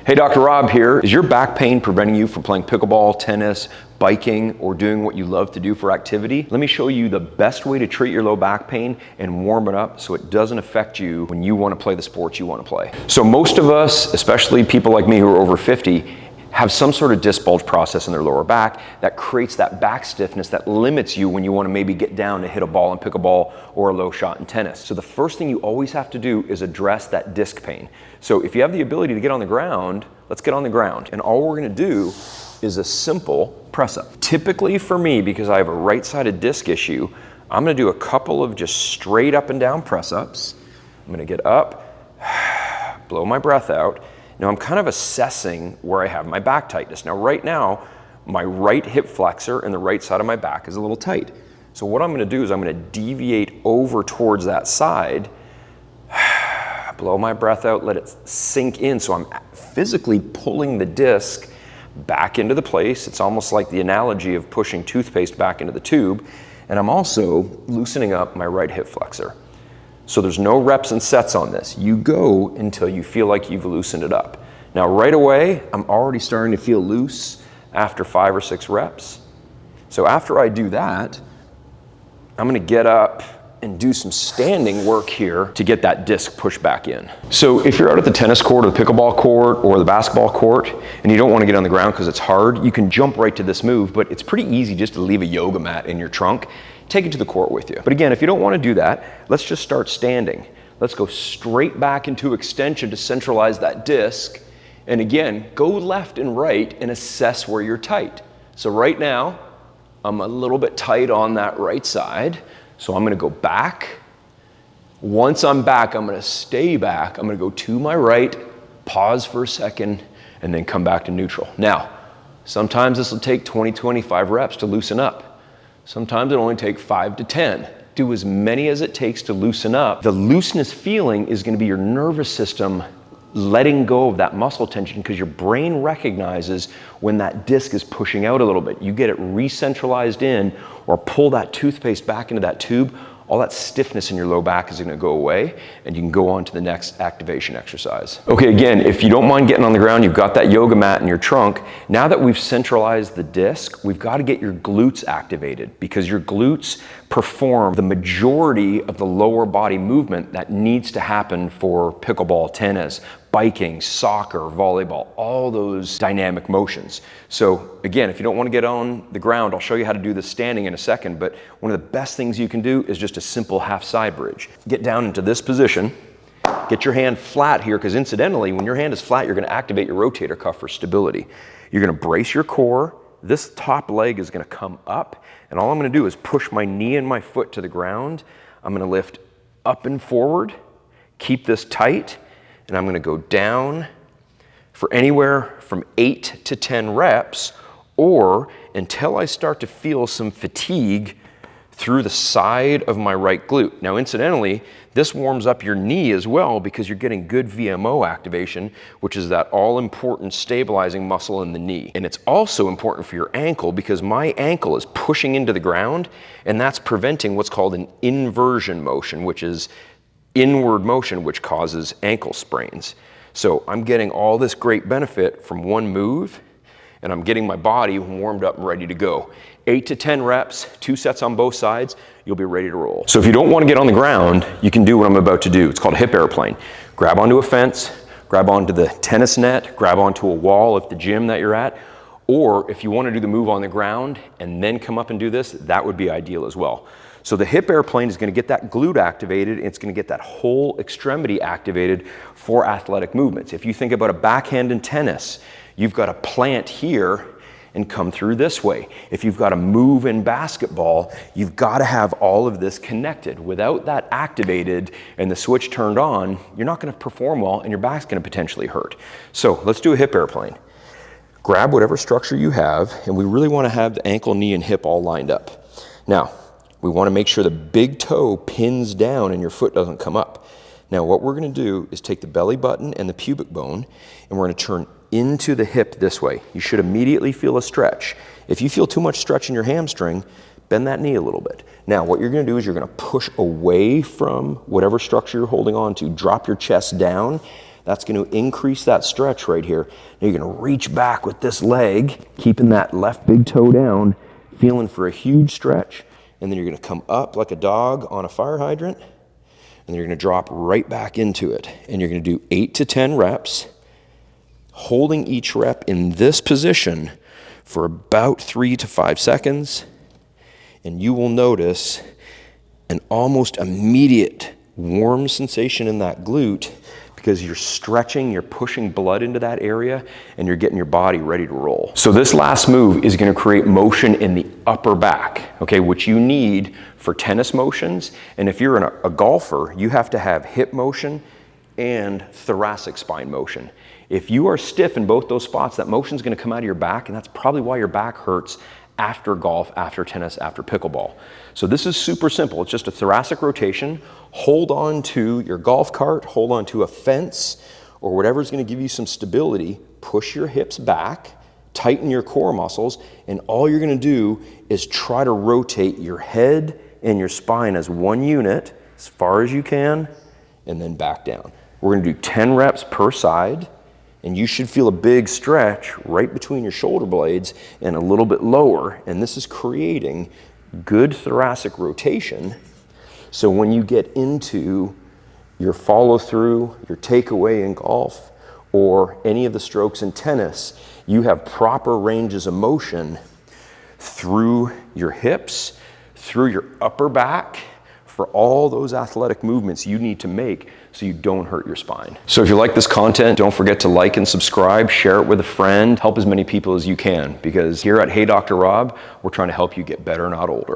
Hey, Dr. Rob here. Is your back pain preventing you from playing pickleball, tennis, biking, or doing what you love to do for activity? Let me show you the best way to treat your low back pain and warm it up so it doesn't affect you when you want to play the sports you want to play. So most of us, especially people like me who are over 50, have some sort of disc bulge process in their lower back that creates that back stiffness that limits you when you want to maybe get down to hit a ball in pickleball or a low shot in tennis. So the first thing you always have to do is address that disc pain. So if you have the ability to get on the ground, let's get on the ground. And all we're going to do is a simple press up. Typically for me, because I have a right-sided disc issue, I'm going to do a couple of just straight up and down press ups. I'm going to get up, blow my breath out. Now I'm kind of assessing where I have my back tightness. Now right now, my right hip flexor and the right side of my back is a little tight. So what I'm gonna do is I'm gonna deviate over towards that side, blow my breath out, let it sink in. So I'm physically pulling the disc back into the place. It's almost like the analogy of pushing toothpaste back into the tube. And I'm also loosening up my right hip flexor. So there's no reps and sets on this. You go until you feel like you've loosened it up. Now right away, I'm already starting to feel loose after 5 or 6 reps. So after I do that, I'm gonna get up and do some standing work here to get that disc pushed back in. So if you're out at the tennis court or the pickleball court or the basketball court and you don't want to get on the ground because it's hard, you can jump right to this move, but it's pretty easy just to leave a yoga mat in your trunk, take it to the court with you. But again, if you don't want to do that, let's just start standing. Let's go straight back into extension to centralize that disc. And again, go left and right and assess where you're tight. So right now, I'm a little bit tight on that right side. So I'm gonna go back. Once I'm back, I'm gonna stay back. I'm gonna go to my right, pause for a second, and then come back to neutral. Now, sometimes this will take 20, 25 reps to loosen up. Sometimes it'll only take 5 to 10. Do as many as it takes to loosen up. The looseness feeling is gonna be your nervous system letting go of that muscle tension because your brain recognizes when that disc is pushing out a little bit. You get it re-centralized in or pull that toothpaste back into that tube, all that stiffness in your low back is gonna go away and you can go on to the next activation exercise. Okay, again, if you don't mind getting on the ground, you've got that yoga mat in your trunk. Now that we've centralized the disc, we've got to get your glutes activated because your glutes perform the majority of the lower body movement that needs to happen for pickleball, tennis, biking, soccer, volleyball, all those dynamic motions. So again, if you don't want to get on the ground, I'll show you how to do this standing in a second, but one of the best things you can do is just a simple half side bridge. Get down into this position, get your hand flat here, because incidentally, when your hand is flat, you're going to activate your rotator cuff for stability. You're going to brace your core. This top leg is going to come up, and all I'm going to do is push my knee and my foot to the ground. I'm going to lift up and forward, keep this tight, and I'm going to go down for anywhere from 8 to 10 reps, or until I start to feel some fatigue through the side of my right glute. Now, incidentally, this warms up your knee as well because you're getting good VMO activation, which is that all-important stabilizing muscle in the knee. And it's also important for your ankle because my ankle is pushing into the ground, and that's preventing what's called an inversion motion, which is inward motion, which causes ankle sprains. So I'm getting all this great benefit from one move, and I'm getting my body warmed up and ready to go. 8 to 10 reps, 2 sets on both sides, you'll be ready to roll. So if you don't want to get on the ground, you can do what I'm about to do. It's called hip airplane. Grab onto a fence, grab onto the tennis net, grab onto a wall at the gym that you're at, or if you want to do the move on the ground and then come up and do this, that would be ideal as well. So the hip airplane is going to get that glute activated, and it's going to get that whole extremity activated for athletic movements. If you think about a backhand in tennis, you've got to plant here and come through this way. If you've got to move in basketball, you've got to have all of this connected. Without that activated and the switch turned on, you're not going to perform well and your back's going to potentially hurt. So let's do a hip airplane. Grab whatever structure you have, and we really want to have the ankle, knee, and hip all lined up. Now, we want to make sure the big toe pins down and your foot doesn't come up. Now, what we're going to do is take the belly button and the pubic bone, and we're going to turn into the hip this way. You should immediately feel a stretch. If you feel too much stretch in your hamstring, bend that knee a little bit. Now, what you're going to do is you're going to push away from whatever structure you're holding on to, drop your chest down. That's gonna increase that stretch right here. Now you're gonna reach back with this leg, keeping that left big toe down, feeling for a huge stretch, and then you're gonna come up like a dog on a fire hydrant, and then you're gonna drop right back into it. And you're gonna do 8 to 10 reps, holding each rep in this position for about 3 to 5 seconds, and you will notice an almost immediate warm sensation in that glute because you're stretching, you're pushing blood into that area, and you're getting your body ready to roll. So this last move is gonna create motion in the upper back, okay, which you need for tennis motions. And if you're a golfer, you have to have hip motion and thoracic spine motion. If you are stiff in both those spots, that motion's gonna come out of your back, and that's probably why your back hurts after golf, after tennis, after pickleball. So this is super simple. It's just a thoracic rotation. Hold on to your golf cart, hold on to a fence, or whatever's gonna give you some stability. Push your hips back, tighten your core muscles, and all you're gonna do is try to rotate your head and your spine as one unit as far as you can, and then back down. We're gonna do 10 reps per side, and you should feel a big stretch right between your shoulder blades and a little bit lower, and this is creating good thoracic rotation. So when you get into your follow through, your takeaway in golf, or any of the strokes in tennis, you have proper ranges of motion through your hips, through your upper back, for all those athletic movements you need to make so you don't hurt your spine. So if you like this content, don't forget to like and subscribe, share it with a friend, help as many people as you can, because here at Hey Dr. Rob, we're trying to help you get better, not older.